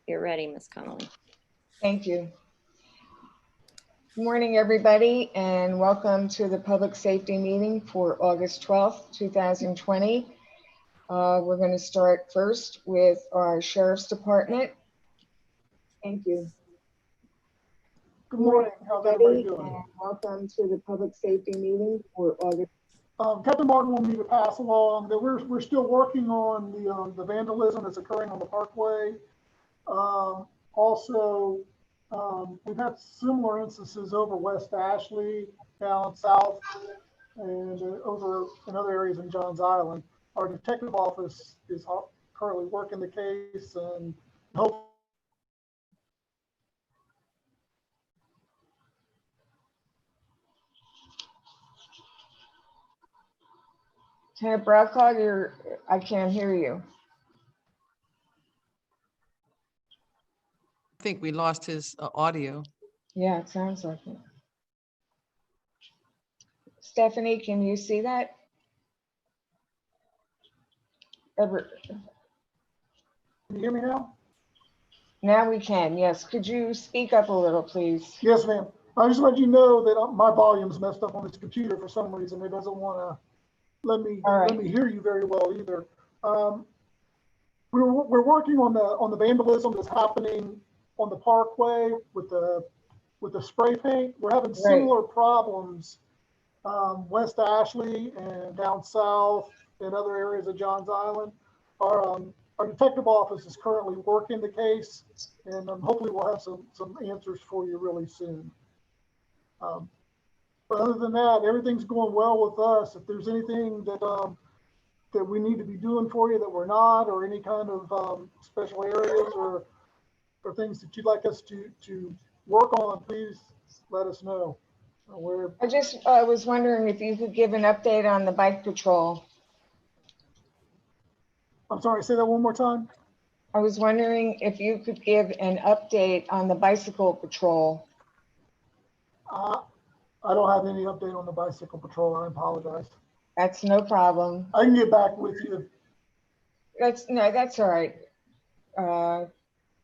You're ready, Ms. Connolly. Thank you. Good morning, everybody, and welcome to the public safety meeting for August 12th, 2020. We're going to start first with our Sheriff's Department. Thank you. Good morning. How's everybody doing? And welcome to the public safety meeting for August. Captain Martin wanted me to pass along that we're still working on the vandalism that's occurring on the Parkway. Also, we've had similar instances over West Ashley, down south, and over in other areas in Johns Island. Our detective office is currently working the case and hopefully Lieutenant Broadclough, I can't hear you. I think we lost his audio. Yeah, it sounds like it. Stephanie, can you see that? Can you hear me now? Now we can, yes. Could you speak up a little, please? Yes, ma'am. I just let you know that my volume's messed up on this computer for some reason. It doesn't want to let me hear you very well either. We're working on the vandalism that's happening on the Parkway with the spray paint. We're having similar problems West Ashley and down south and other areas of Johns Island. Our detective office is currently working the case, and hopefully we'll have some answers for you really soon. But other than that, everything's going well with us. If there's anything that we need to be doing for you that we're not, or any kind of special areas or things that you'd like us to work on, please let us know. I was wondering if you could give an update on the bike patrol. I'm sorry, say that one more time. I was wondering if you could give an update on the bicycle patrol. I don't have any update on the bicycle patrol. I apologize. That's no problem. I can get back with you. That's all right.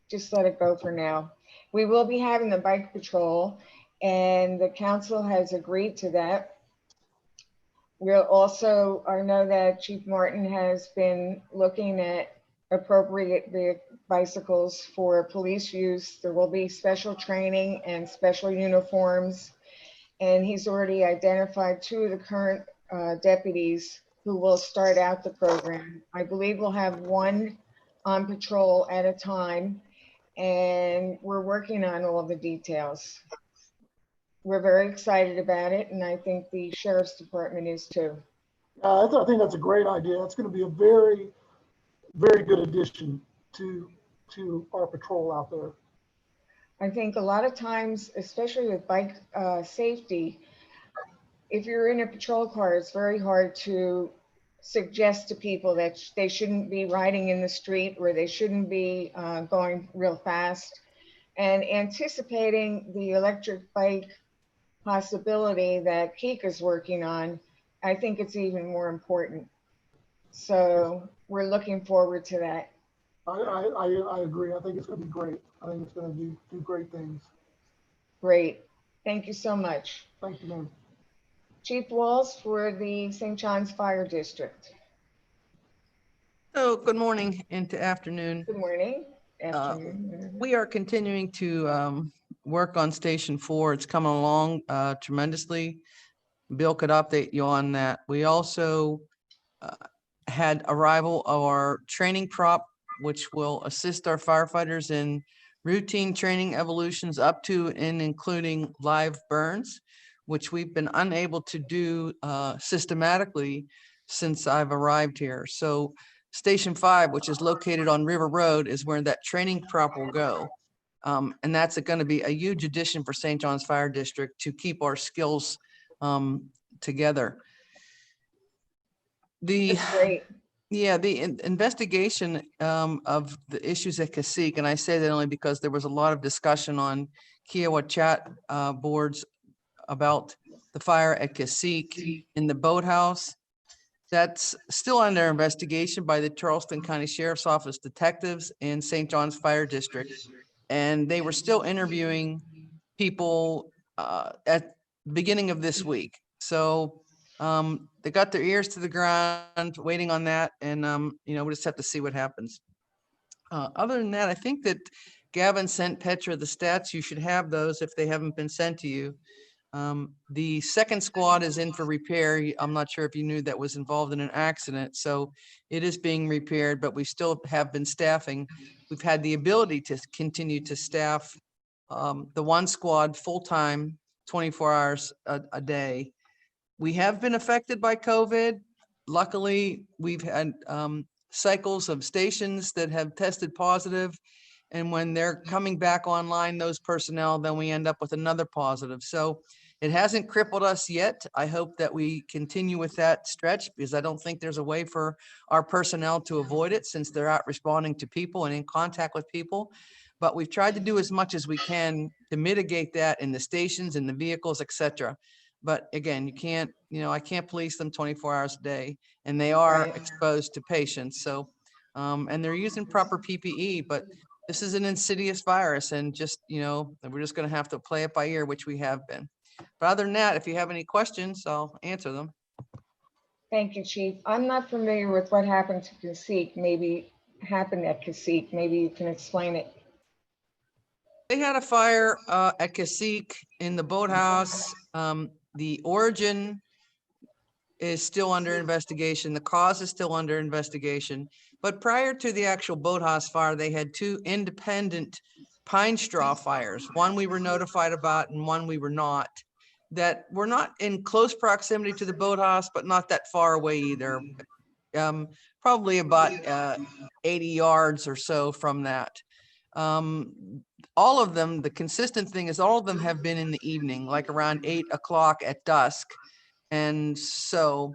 Just let it go for now. We will be having the bike patrol, and the council has agreed to that. We'll also, I know that Chief Martin has been looking at appropriate bicycles for police use. There will be special training and special uniforms, and he's already identified 2 of the current deputies who will start out the program. I believe we'll have 1 on patrol at a time, and we're working on all the details. We're very excited about it, and I think the Sheriff's Department is too. I think that's a great idea. It's going to be a very, very good addition to our patrol out there. I think a lot of times, especially with bike safety, if you're in a patrol car, it's very hard to suggest to people that they shouldn't be riding in the street or they shouldn't be going real fast. And anticipating the electric bike possibility that Keek is working on, I think it's even more important. So we're looking forward to that. I agree. I think it's going to be great. I think it's going to do great things. Great. Thank you so much. Thank you, ma'am. Chief Walls for the St. John's Fire District. So good morning into afternoon. Good morning. Afternoon. We are continuing to work on Station 4. It's coming along tremendously. Bill could update you on that. We also had arrival of our training prop, which will assist our firefighters in routine training evolutions up to and including live burns, which we've been unable to do systematically since I've arrived here. So Station 5, which is located on River Road, is where that training prop will go. And that's going to be a huge addition for St. John's Fire District to keep our skills together. That's great. Yeah, the investigation of the issues at Cacique, and I say that only because there was a lot of discussion on Kiowa chat boards about the fire at Cacique in the boathouse. That's still under investigation by the Charleston County Sheriff's Office detectives and St. John's Fire District. And they were still interviewing people at the beginning of this week. So they got their ears to the ground waiting on that. And, we'll just have to see what happens. Other than that, I think that Gavin sent Petra the stats. You should have those if they haven't been sent to you. The second squad is in for repair. I'm not sure if you knew that was involved in an accident. So it is being repaired, but we still have been staffing. We've had the ability to continue to staff the one squad full-time, 24 hours a day. We have been affected by COVID. Luckily, we've had cycles of stations that have tested positive. And when they're coming back online, those personnel, then we end up with another positive. So it hasn't crippled us yet. I hope that we continue with that stretch because I don't think there's a way for our personnel to avoid it since they're out responding to people and in contact with people. But we've tried to do as much as we can to mitigate that in the stations, in the vehicles, et cetera. But again, you can't, I can't police them 24 hours a day, and they are exposed to patients. So, and they're using proper PPE, but this is an insidious virus, and just, we're just going to have to play it by ear, which we have been. But other than that, if you have any questions, I'll answer them. Thank you, Chief. I'm not familiar with what happened to Cacique. Maybe happened at Cacique. Maybe you can explain it. They had a fire at Cacique in the boathouse. The origin is still under investigation. The cause is still under investigation. But prior to the actual boathouse fire, they had two independent pine straw fires. One we were notified about and one we were not. That were not in close proximity to the boathouse, but not that far away either. Probably about 80 yards or so from that. All of them, the consistent thing is all of them have been in the evening, like around 8 o'clock at dusk. And so,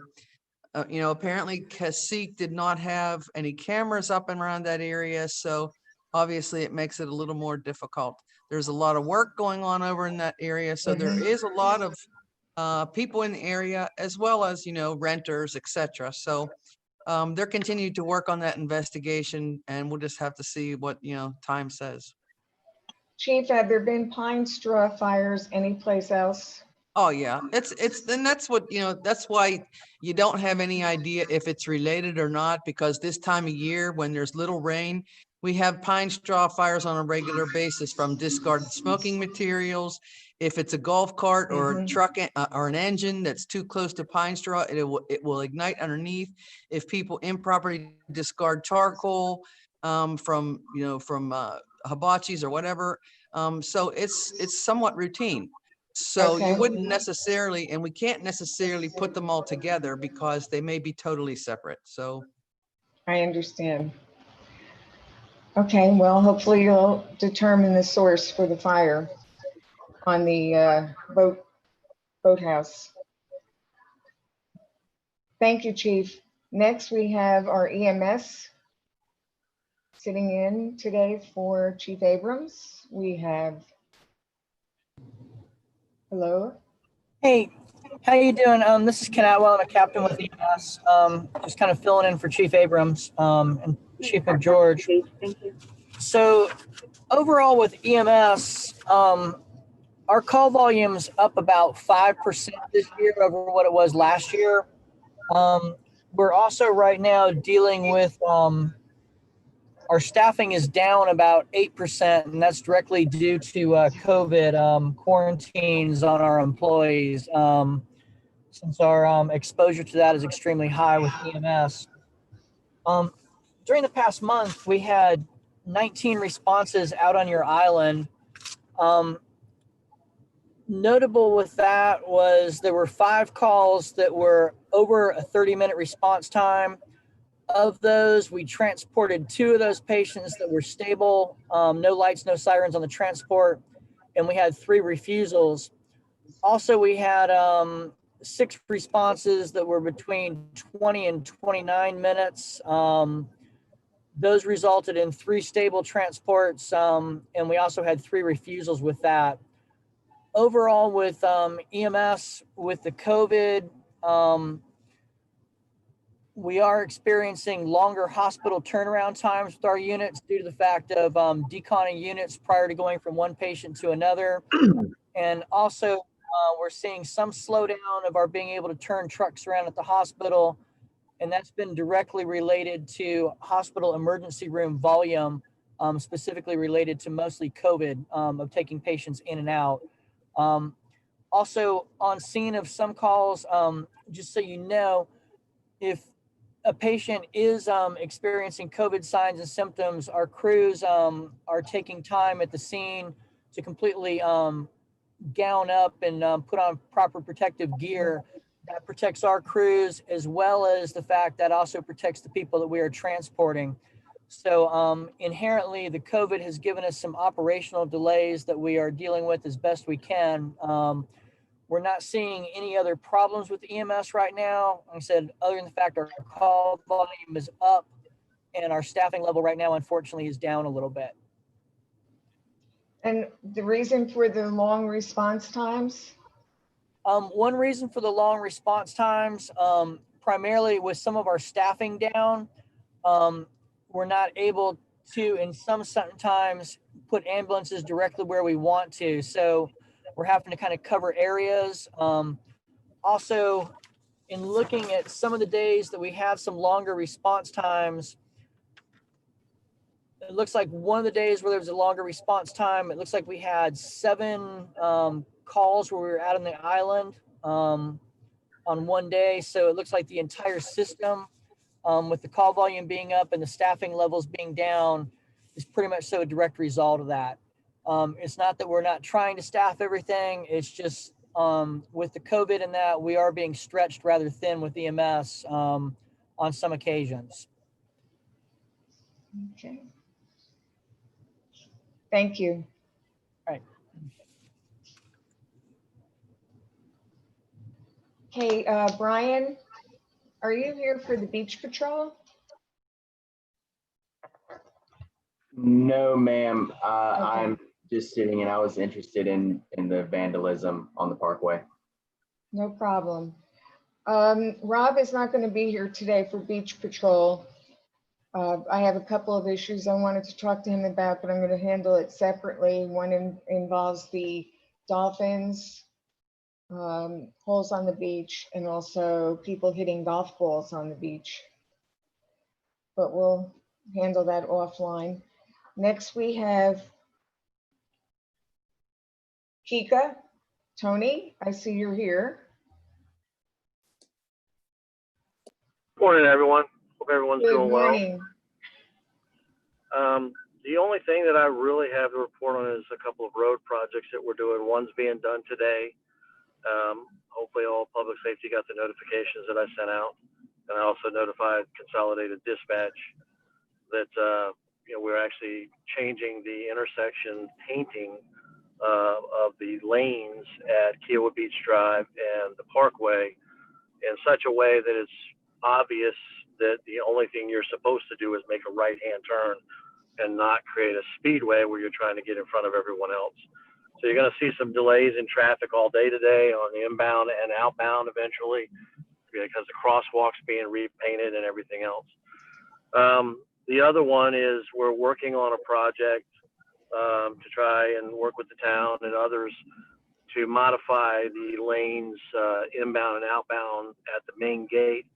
apparently Cacique did not have any cameras up and around that area. So obviously it makes it a little more difficult. There's a lot of work going on over in that area. So there is a lot of people in the area as well as, renters, etc. So they're continuing to work on that investigation, and we'll just have to see what, time says. Chief, have there been pine straw fires anyplace else? Oh yeah, and that's what, that's why you don't have any idea if it's related or not, because this time of year when there's little rain, we have pine straw fires on a regular basis from discarded smoking materials. If it's a golf cart or a truck or an engine that's too close to pine straw, it will ignite underneath. If people improperly discard charcoal from hibachis or whatever, so it's somewhat routine. So you wouldn't necessarily, and we can't necessarily put them all together because they may be totally separate. So I understand. Okay, well, hopefully you'll determine the source for the fire on the boathouse. Thank you, Chief. Next, we have our EMS sitting in today for Chief Abrams. We have, hello. Hey, how you doing? This is Ken Atwell. I'm a captain with EMS. Just kind of filling in for Chief Abrams and Chief McGeorge. So overall with EMS, our call volume's up about 5% this year over what it was last year. We're also right now dealing with our staffing is down about 8%, and that's directly due to COVID quarantines on our employees, since our exposure to that is extremely high with EMS. During the past month, we had 19 responses out on your island. Notable with that was there were 5 calls that were over a 30-minute response time. Of those, we transported 2 of those patients that were stable, no lights, no sirens on the transport, and we had 3 refusals. Also, we had 6 responses that were between 20 and 29 minutes. Those resulted in 3 stable transports, and we also had 3 refusals with that. Overall, with EMS, with the COVID, We are experiencing longer hospital turnaround times with our units due to the fact of deconning units prior to going from one patient to another. And also, we're seeing some slowdown of our being able to turn trucks around at the hospital. And that's been directly related to hospital emergency room volume, specifically related to mostly COVID, of taking patients in and out. Also, on scene of some calls, just so you know, if a patient is experiencing COVID signs and symptoms, our crews are taking time at the scene to completely gown up and put on proper protective gear that protects our crews, as well as the fact that also protects the people that we are transporting. So inherently, the COVID has given us some operational delays that we are dealing with as best we can. We're not seeing any other problems with EMS right now. Like I said, other than the fact our call volume is up and our staffing level right now, unfortunately, is down a little bit. And the reason for the long response times? One reason for the long response times, primarily with some of our staffing down, we're not able to, in some times, put ambulances directly where we want to. So we're having to kind of cover areas. Also, in looking at some of the days that we have some longer response times, it looks like one of the days where there was a longer response time, it looks like we had 7 calls where we were out on the island on one day. So it looks like the entire system, with the call volume being up and the staffing levels being down, is pretty much so a direct result of that. It's not that we're not trying to staff everything. It's just with the COVID and that, we are being stretched rather thin with EMS on some occasions. Okay. Thank you. All right. Okay, Brian, are you here for the beach patrol? No, ma'am. Okay. I'm just sitting, and I was interested in the vandalism on the parkway. No problem. Rob is not going to be here today for beach patrol. I have a couple of issues I wanted to talk to him about, but I'm going to handle it separately. One involves the dolphins, holes on the beach, and also people hitting golf balls on the beach. But we'll handle that offline. Next, we have Kika. Tony, I see you're here. Morning, everyone. Hope everyone's Good doing well. morning. The only thing that I really have to report on is a couple of road projects that we're doing. One's being done today. Hopefully all public safety got the notifications that I sent out. And I also notified Consolidated Dispatch that we're actually changing the intersection painting of the lanes at Kiowa Beach Drive and the Parkway in such a way that it's obvious that the only thing you're supposed to do is make a right-hand turn and not create a speedway where you're trying to get in front of everyone else. So you're going to see some delays in traffic all day today on the inbound and outbound eventually because the crosswalk's being repainted and everything else. The other one is we're working on a project to try and work with the town and others to modify the lanes inbound and outbound at the main gate.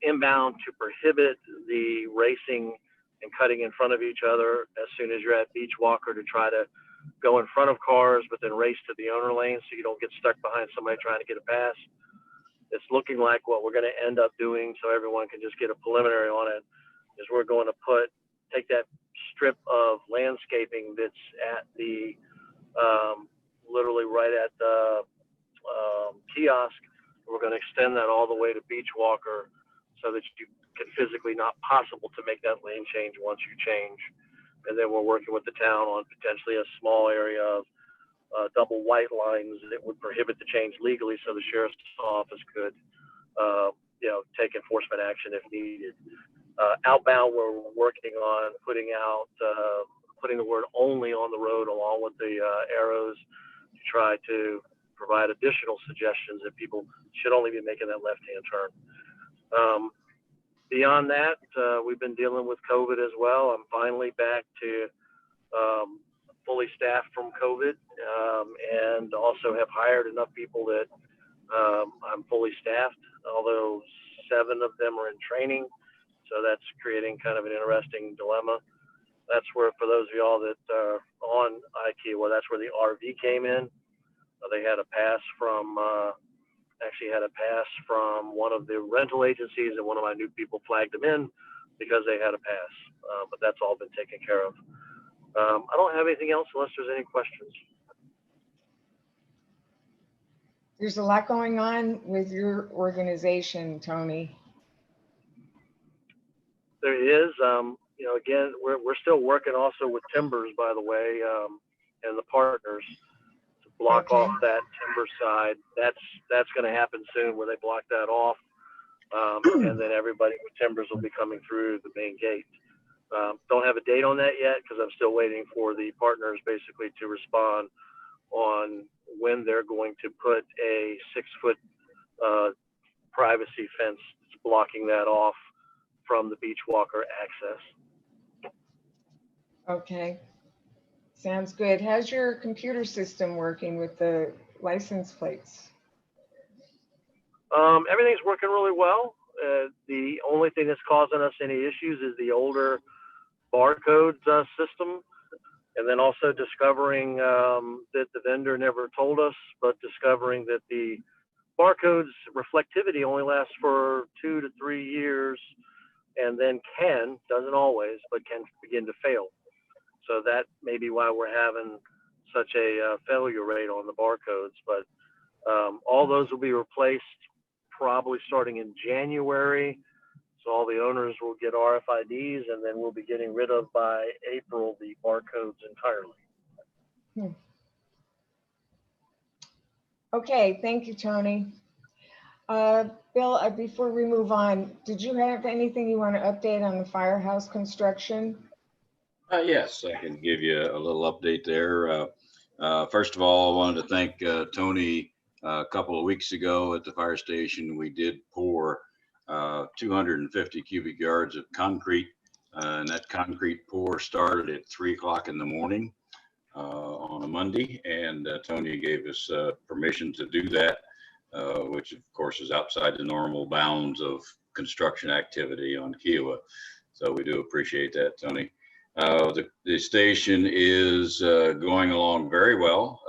Inbound to prohibit the racing and cutting in front of each other as soon as you're at Beach Walker to try to go in front of cars, but then race to the owner lane so you don't get stuck behind somebody trying to get a pass. It's looking like what we're going to end up doing, so everyone can just get a preliminary on it, is we're going to take that strip of landscaping that's at the literally right at the kiosk. We're going to extend that all the way to Beach Walker so that you can physically not possible to make that lane change once you change. And then we're working with the town on potentially a small area of double white lines that would prohibit the change legally so the sheriff's office could take enforcement action if needed. Outbound, we're working on putting the word only on the road along with the arrows to try to provide additional suggestions that people should only be making that left-hand turn. Beyond that, we've been dealing with COVID as well. I'm finally back to fully staffed from COVID, and also have hired enough people that I'm fully staffed, although 7 of them are in training. So that's creating kind of an interesting dilemma. That's where, for those of y'all that are on IKEA, well, that's where the RV came in. They had a pass from, one of the rental agencies, and one of my new people flagged them in because they had a pass. But that's all been taken care of. I don't have anything else unless there's any questions. There's a lot going on with your organization, Tony. There is, again, we're still working also with Timbers, by the way, and the partners to block Okay. off that timber side. That's going to happen soon, where they block that off, and then everybody with Timbers will be coming through the main gate. Don't have a date on that yet because I'm still waiting for the partners basically to respond on when they're going to put a 6-foot privacy fence blocking that off from the beach walker access. Okay. Sounds good. How's your computer system working with the license plates? Everything's working really well. The only thing that's causing us any issues is the older barcode system, and then also discovering that the vendor never told us, but discovering that the barcode's reflectivity only lasts for 2 to 3 years, and then doesn't always, but can begin to fail. So that may be why we're having such a failure rate on the barcodes. But all those will be replaced probably starting in January. So all the owners will get RFIDs, and then we'll be getting rid of by April the barcodes entirely. Okay, thank you, Tony. Bill, before we move on, did you have anything you want to update on the firehouse construction? Yes, I can give you a little update there. First of all, I wanted to thank Tony. A couple of weeks ago at the fire station, we did pour 250 cubic yards of concrete, and that concrete pour started at 3 o'clock in the morning on a Monday, and Tony gave us permission to do that, which of course is outside the normal bounds of construction activity on Kiowa. So we do appreciate that, Tony. The station is going along very well,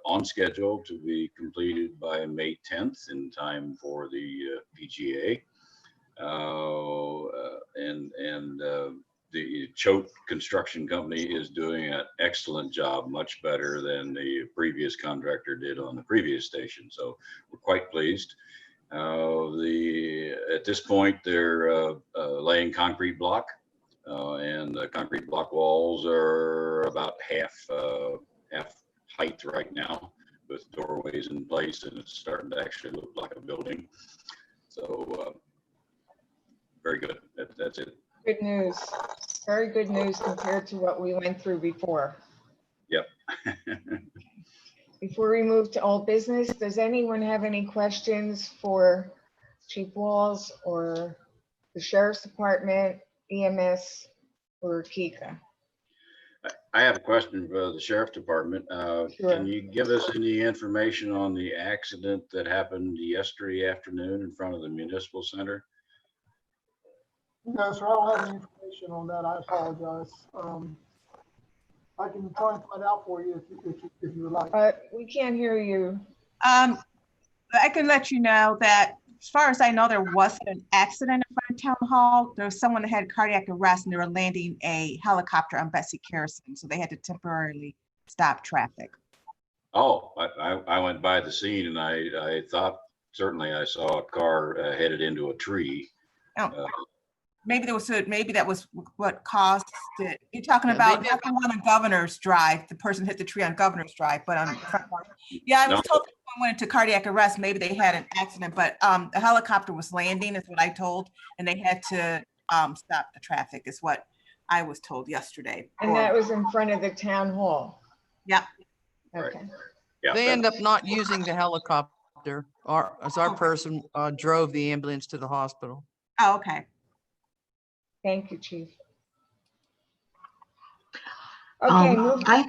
on schedule to be completed by May 10th in time for the PGA. The Choate Construction Company is doing an excellent job, much better than the previous contractor did on the previous station. So we're quite pleased. At this point, they're laying concrete block. And the concrete block walls are about half height right now, with doorways in place, and it's starting to actually look like a building. So very good. That's it. Good news. Very good news compared to what we went through before. Yep. Before we move to old business, does anyone have any questions for Chief Walls or the Sheriff's Department, EMS, or Kika? I have a question for the Sheriff Department. Sure. Can you give us any information on the accident that happened yesterday afternoon in front of the Municipal Center? No, sir, I don't have any information on that. I apologize. I can try and find out for you if you would like. We can't hear you. I can let you know that as far as I know, there wasn't an accident in front of Town Hall. There was someone that had cardiac arrest, and they were landing a helicopter on Betsy Carson, so they had to temporarily stop traffic. Oh, I went by the scene, and I thought certainly I saw a car headed into a tree. Oh. Maybe that was what caused it. You're talking about not the one on Governor's Drive. The person hit the tree on Governor's Drive, but on yeah, I was told that someone went into cardiac arrest. Maybe they had an accident, but the helicopter was landing, is what I told, and they had to stop the traffic, is what I was told yesterday. And that was in front of the Town Hall. Yeah. Okay. Yeah, They end up not using the helicopter, or as our person drove the ambulance to the hospital. Oh, okay. Thank you, Chief. Okay, Go ahead.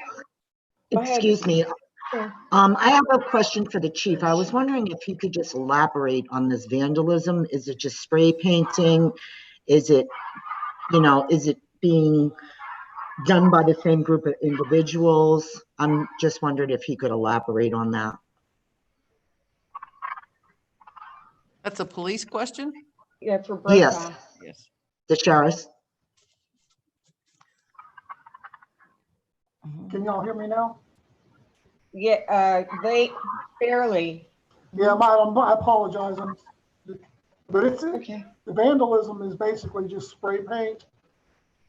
Excuse me. Sure. I have a question for the chief. I was wondering if he could just elaborate on this vandalism. Is it just spray painting? Is it, is it being done by the same group of individuals? I'm just wondering if he could elaborate on that. That's a police question? Yeah, for Brokaw. Yes, Yes. the sheriff's. Can y'all hear me now? Yeah, they barely. Yeah, I apologize. But Okay. the vandalism is basically just spray paint,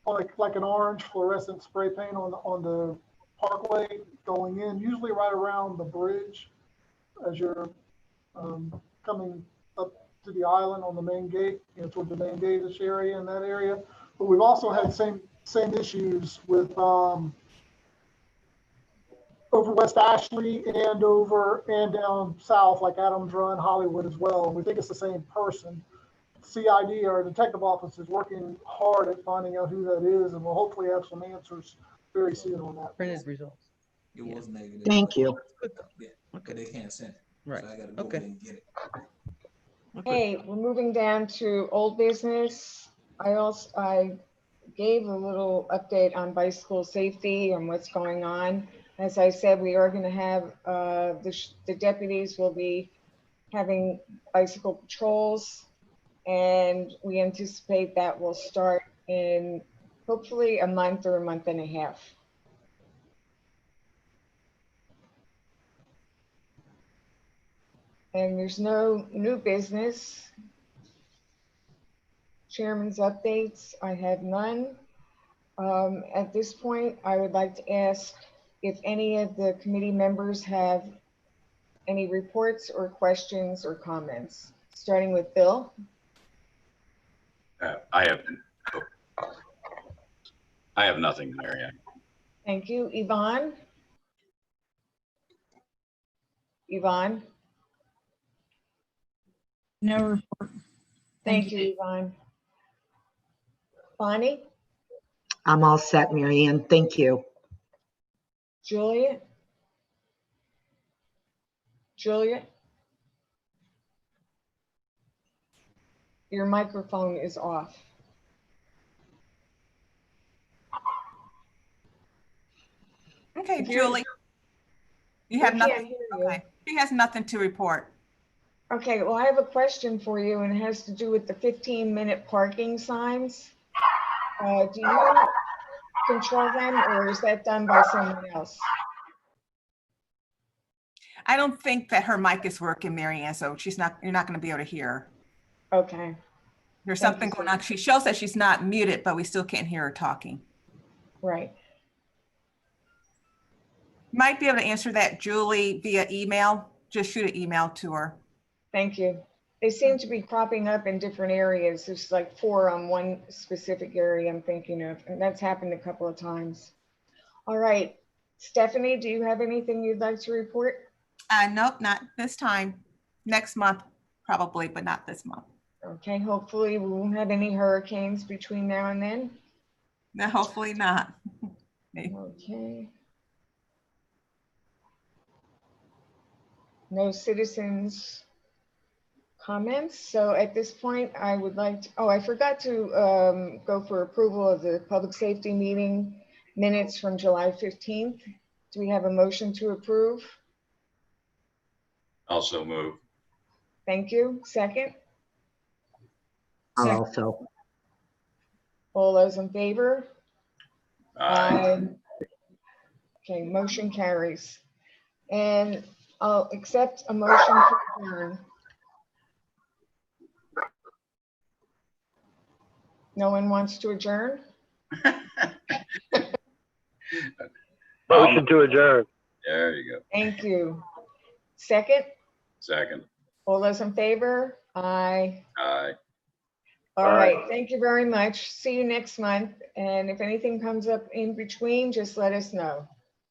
like an orange fluorescent spray paint on the parkway going in, usually right around the bridge as you're coming up to the island on the main gate, toward the main gate-ish area in that area. But we've also had same issues with over West Ashley and down south, like Adams Run, Hollywood as well. And we think it's the same person. CID, our detective office, is working hard at finding out who that is, and we'll hopefully have some answers very soon on that. Printed results. It was negative. Thank you. Yeah, okay. They can't send it. Right. So I gotta go Okay. and get it. Hey, we're moving down to old business. I gave a little update on bicycle safety and what's going on. As I said, we are going to have the deputies will be having bicycle patrols, and we anticipate that will start in hopefully a month or a month and a half. And there's no new business. Chairman's updates, I have none. At this point, I would like to ask if any of the committee members have any reports or questions or comments, starting with Bill. I have nothing, Marianne. Thank you. Yvonne? Yvonne? No report. Thank you, Yvonne. Bonnie? I'm all set, Marianne. Thank you. Juliet? Juliet? Your microphone is off. Okay, If you're- Julie. You have We can't nothing. hear you. Okay. She has nothing to report. Okay, well, I have a question for you, and it has to do with the 15-minute parking signs. Do you control them, or is that done by someone else? I don't think that her mic is working, Marianne, so you're not going to be able to hear her. Okay, There's Thank something you, going sir. on. She shows that she's not muted, but we still can't hear her talking. right. Might be able to answer that, Julie, via email. Just shoot an email to her. Thank you. They seem to be cropping up in different areas. There's like 4 on one specific area I'm thinking of, and that's happened a couple of times. All right, Stephanie, do you have anything you'd like to report? Nope, not this time. Next month, probably, but not this month. Okay, hopefully we won't have any hurricanes between now and then. No, hopefully not. Okay. No citizens comments. So at this point, I would like to, I forgot to go for approval of the public safety meeting minutes from July 15th. Do we have a motion to approve? Also move. Thank you. Second? Also, All those in favor? Aye. Okay, motion carries. And I'll accept a motion to adjourn. No one wants to adjourn? Motion to adjourn. There you go. Thank you. Second? Second. All those in favor? Aye. Aye. All Aye. right, thank you very much. See you next month. And if anything comes up in between, just let us know.